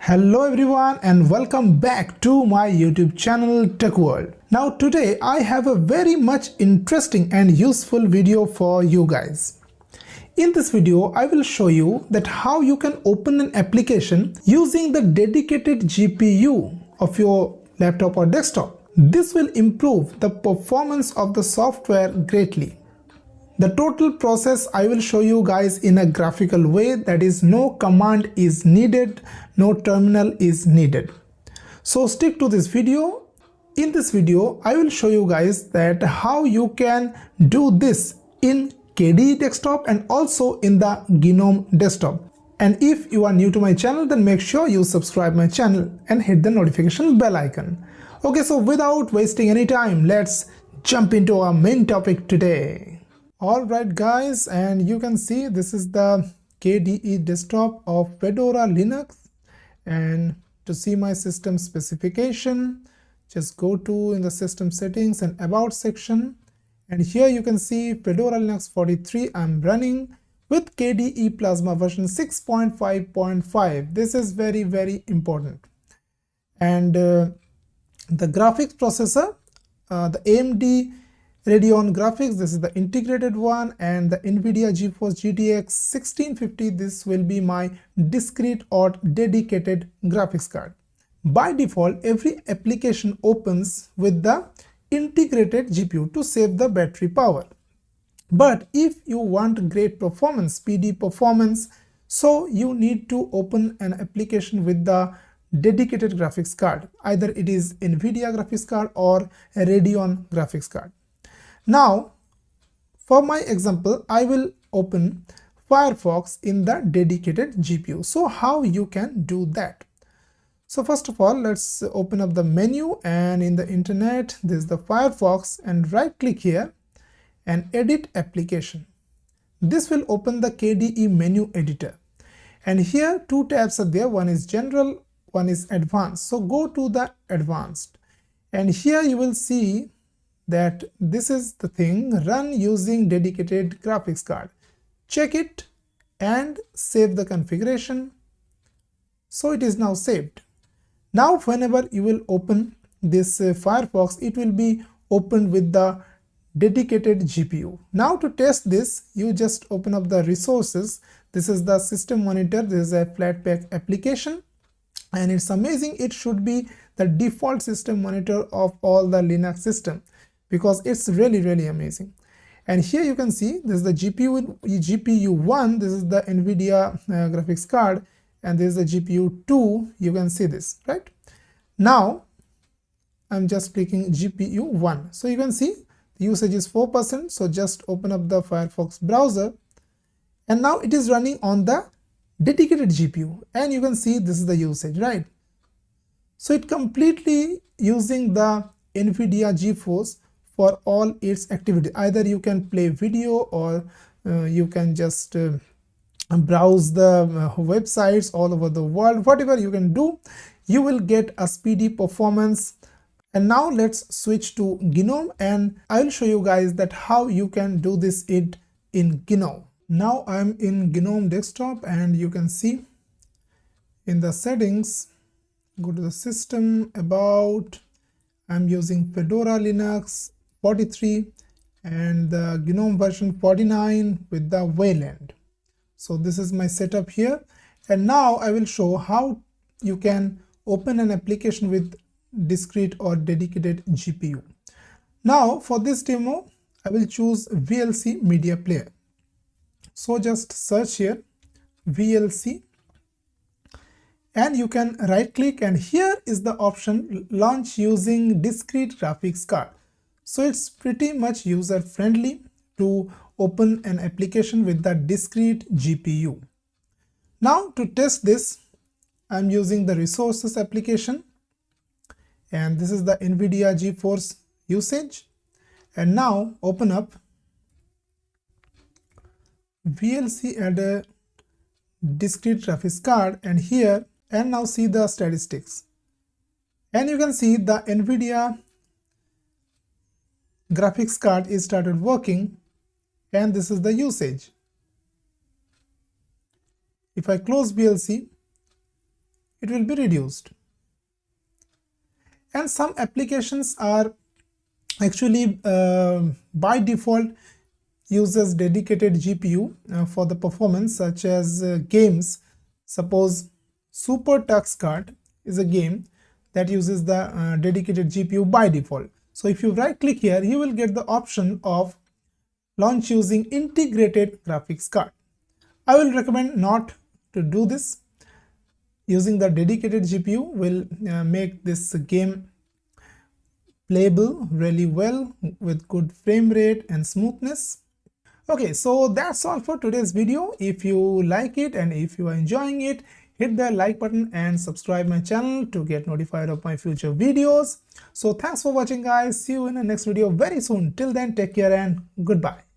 Hello everyone and welcome back to my YouTube channel TechWorld. Now today I have a very much interesting and useful video for you guys. In this video I will show you that how you can open an application using the dedicated GPU of your laptop or desktop. This will improve the performance of the software greatly. The total process I will show you guys in a graphical way, that is, no command is needed, no terminal is needed. So stick to this video. In this video I will show you guys that how you can do this in KDE desktop and also in the GNOME desktop. And if you are new to my channel, then make sure you subscribe my channel and hit the notification bell icon. Okay, so without wasting any time, let's jump into our main topic today. Alright guys, and you can see this is the KDE desktop of Fedora Linux, and to see my system specification, just go to in the system settings and about section, and here you can see Fedora Linux 43 I'm running with KDE Plasma version 6.5.5. This is very important. And the graphics processor, the AMD Radeon graphics, this is the integrated one, and the Nvidia GeForce GTX 1650, this will be my discrete or dedicated graphics card. By default, every application opens with the integrated GPU to save the battery power. But if you want great performance, speedy performance, so you need to open an application with the dedicated graphics card. Either it is Nvidia graphics card or a Radeon graphics card. Now, for my example, I will open Firefox in the dedicated GPU. So how you can do that? So first of all, let's open up the menu, and in the internet, this is the Firefox, and right click here and edit application. This will open the KDE menu editor. And here two tabs are there. One is general, one is advanced. So go to the advanced, and here you will see that this is the thing, run using dedicated graphics card. Check it and save the configuration. So it is now saved. Now whenever you will open this Firefox, it will be opened with the dedicated GPU. Now to test this, you just open up the resources. This is the system monitor. This is a Flatpak application, and it's amazing. It should be the default system monitor of all the Linux system, because it's really amazing. And here you can see this is the GPU1, this is the Nvidia graphics card, and this is the GPU2. You can see this, right? Now I'm just clicking GPU1, so you can see the usage is 4%. So just open up the Firefox browser, and now it is running on the dedicated GPU, and you can see this is the usage, right? So it completely using the Nvidia GeForce for all its activity. Either you can play video, or you can just browse the websites all over the world. Whatever you can do, you will get a speedy performance. And now let's switch to GNOME, and I will show you guys that how you can do this in GNOME. Now I'm in GNOME desktop, and you can see in the settings, go to the system, about, I'm using Fedora Linux 43 and the GNOME version 49 with the Wayland. So this is my setup here, and now I will show how you can open an application with discrete or dedicated GPU. Now for this demo, I will choose VLC media player. So just search here VLC, and you can right click, and here is the option launch using discrete graphics card. So it's pretty much user friendly to open an application with the discrete GPU. Now to test this, I'm using the resources application, and this is the Nvidia GeForce usage. And now open up VLC and a discrete graphics card, and here, and now see the statistics, and you can see the Nvidia graphics card is started working, and this is the usage. If I close VLC, it will be reduced. And some applications are actually by default uses dedicated GPU for the performance, such as games. Suppose Super Tux Kart is a game that uses the dedicated GPU by default. So if you right click here, you will get the option of launch using integrated graphics card. I will recommend not to do this. Using the dedicated GPU will make this game playable really well with good frame rate and smoothness. Okay, so that's all for today's video. If you like it and if you are enjoying it, hit the like button and subscribe my channel to get notified of my future videos. So thanks for watching guys. See you in the next video very soon. Till then, take care and goodbye.